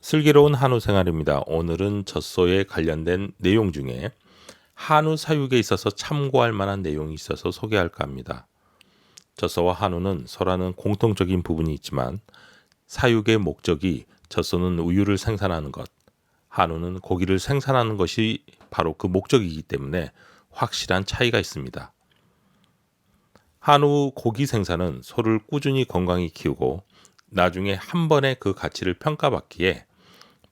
슬기로운 한우 생활입니다. 오늘은 젖소에 관련된 내용 중에 한우 사육에 있어서 참고할 만한 내용이 있어서 소개할까 합니다. 젖소와 한우는 서로는 공통적인 부분이 있지만 사육의 목적이 젖소는 우유를 생산하는 것, 한우는 고기를 생산하는 것이 바로 그 목적이기 때문에 확실한 차이가 있습니다. 한우 고기 생산은 소를 꾸준히 건강히 키우고 나중에 한 번에 그 가치를 평가받기에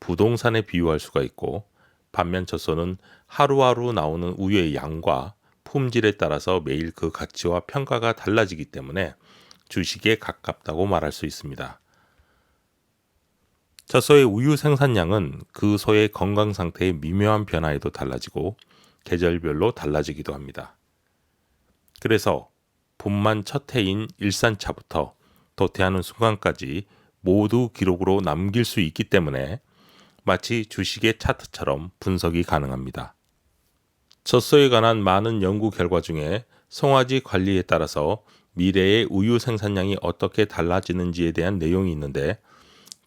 부동산에 비유할 수가 있고, 반면 젖소는 하루하루 나오는 우유의 양과 품질에 따라서 매일 그 가치와 평가가 달라지기 때문에 주식에 가깝다고 말할 수 있습니다. 젖소의 우유 생산량은 그 소의 건강 상태의 미묘한 변화에도 달라지고 계절별로 달라지기도 합니다. 그래서 분만 첫 해인 일산차부터 도태하는 순간까지 모두 기록으로 남길 수 있기 때문에 마치 주식의 차트처럼 분석이 가능합니다. 젖소에 관한 많은 연구 결과 중에 송아지 관리에 따라서 미래의 우유 생산량이 어떻게 달라지는지에 대한 내용이 있는데,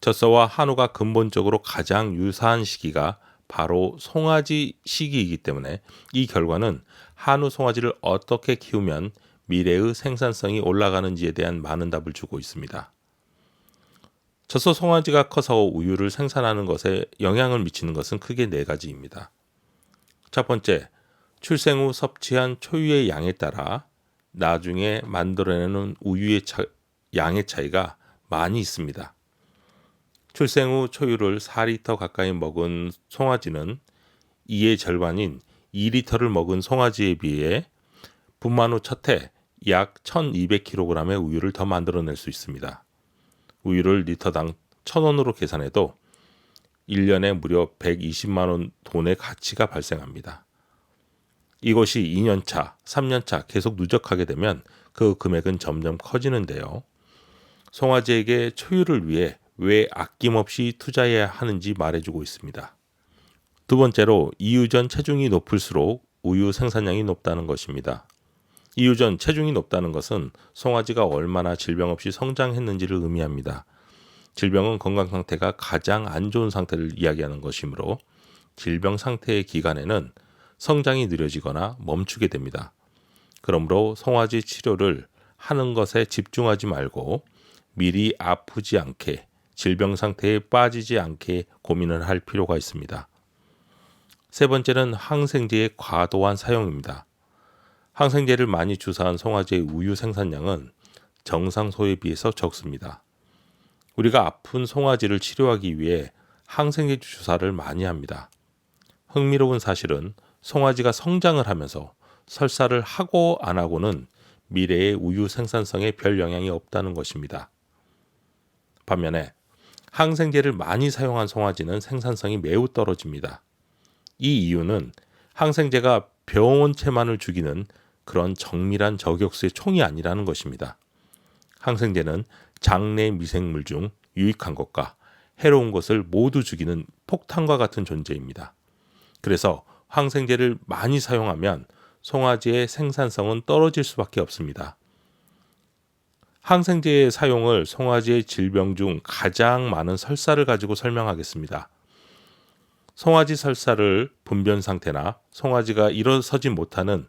젖소와 한우가 근본적으로 가장 유사한 시기가 바로 송아지 시기이기 때문에 이 결과는 한우 송아지를 어떻게 키우면 미래의 생산성이 올라가는지에 대한 많은 답을 주고 있습니다. 젖소 송아지가 커서 우유를 생산하는 것에 영향을 미치는 것은 크게 네 가지입니다. 첫 번째, 출생 후 섭취한 초유의 양에 따라 나중에 만들어내는 우유의 양의 차이가 많이 있습니다. 출생 후 초유를 4리터 가까이 먹은 송아지는 이의 절반인 2리터를 먹은 송아지에 비해 분만 후 첫 해 약 1200kg의 우유를 더 만들어낼 수 있습니다. 우유를 리터당 1,000원으로 계산해도 1년에 무려 120만 원 돈의 가치가 발생합니다. 이것이 2년차, 3년차 계속 누적하게 되면 그 금액은 점점 커지는데요. 송아지에게 초유를 위해 왜 아낌없이 투자해야 하는지 말해주고 있습니다. 두 번째로, 이유전 체중이 높을수록 우유 생산량이 높다는 것입니다. 이유전 체중이 높다는 것은 송아지가 얼마나 질병 없이 성장했는지를 의미합니다. 질병은 건강 상태가 가장 안 좋은 상태를 이야기하는 것이므로 질병 상태의 기간에는 성장이 느려지거나 멈추게 됩니다. 그러므로 송아지 치료를 하는 것에 집중하지 말고 미리 아프지 않게, 질병 상태에 빠지지 않게 고민을 할 필요가 있습니다. 세 번째는 항생제의 과도한 사용입니다. 항생제를 많이 주사한 송아지의 우유 생산량은 정상 소에 비해서 적습니다. 우리가 아픈 송아지를 치료하기 위해 항생제 주사를 많이 합니다. 흥미로운 사실은 송아지가 성장을 하면서 설사를 하고 안 하고는 미래의 우유 생산성에 별 영향이 없다는 것입니다. 반면에 항생제를 많이 사용한 송아지는 생산성이 매우 떨어집니다. 이 이유는 항생제가 병원체만을 죽이는 그런 정밀한 저격수의 총이 아니라는 것입니다. 항생제는 장내 미생물 중 유익한 것과 해로운 것을 모두 죽이는 폭탄과 같은 존재입니다. 그래서 항생제를 많이 사용하면 송아지의 생산성은 떨어질 수밖에 없습니다. 항생제의 사용을 송아지의 질병 중 가장 많은 설사를 가지고 설명하겠습니다. 송아지 설사를 분변 상태나 송아지가 일어서지 못하는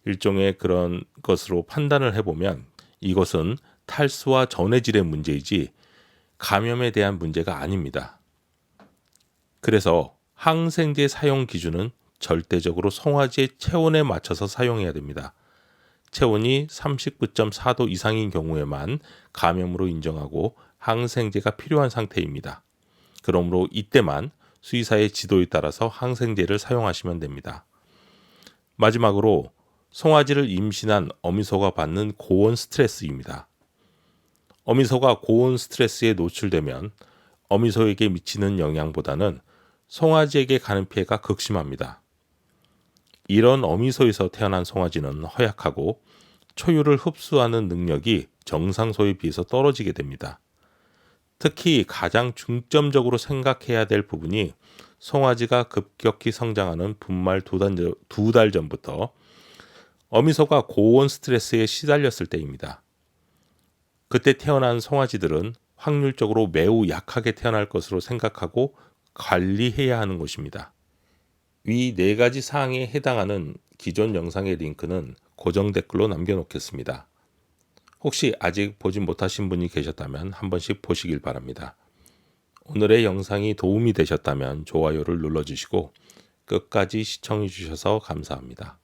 일종의 그런 것으로 판단을 해보면 이것은 탈수와 전해질의 문제이지 감염에 대한 문제가 아닙니다. 그래서 항생제 사용 기준은 절대적으로 송아지의 체온에 맞춰서 사용해야 됩니다. 체온이 39.4도 이상인 경우에만 감염으로 인정하고 항생제가 필요한 상태입니다. 그러므로 이때만 수의사의 지도에 따라서 항생제를 사용하시면 됩니다. 마지막으로 송아지를 임신한 어미소가 받는 고온 스트레스입니다. 어미소가 고온 스트레스에 노출되면 어미소에게 미치는 영향보다는 송아지에게 가는 피해가 극심합니다. 이런 어미소에서 태어난 송아지는 허약하고 초유를 흡수하는 능력이 정상소에 비해서 떨어지게 됩니다. 특히 가장 중점적으로 생각해야 될 부분이 송아지가 급격히 성장하는 분말 2달 전부터 어미소가 고온 스트레스에 시달렸을 때입니다. 그때 태어난 송아지들은 확률적으로 매우 약하게 태어날 것으로 생각하고 관리해야 하는 것입니다. 위 4가지 사항에 해당하는 기존 영상의 링크는 고정 댓글로 남겨놓겠습니다. 혹시 아직 보지 못하신 분이 계셨다면 한 번씩 보시길 바랍니다. 오늘의 영상이 도움이 되셨다면 좋아요를 눌러주시고 끝까지 시청해 주셔서 감사합니다.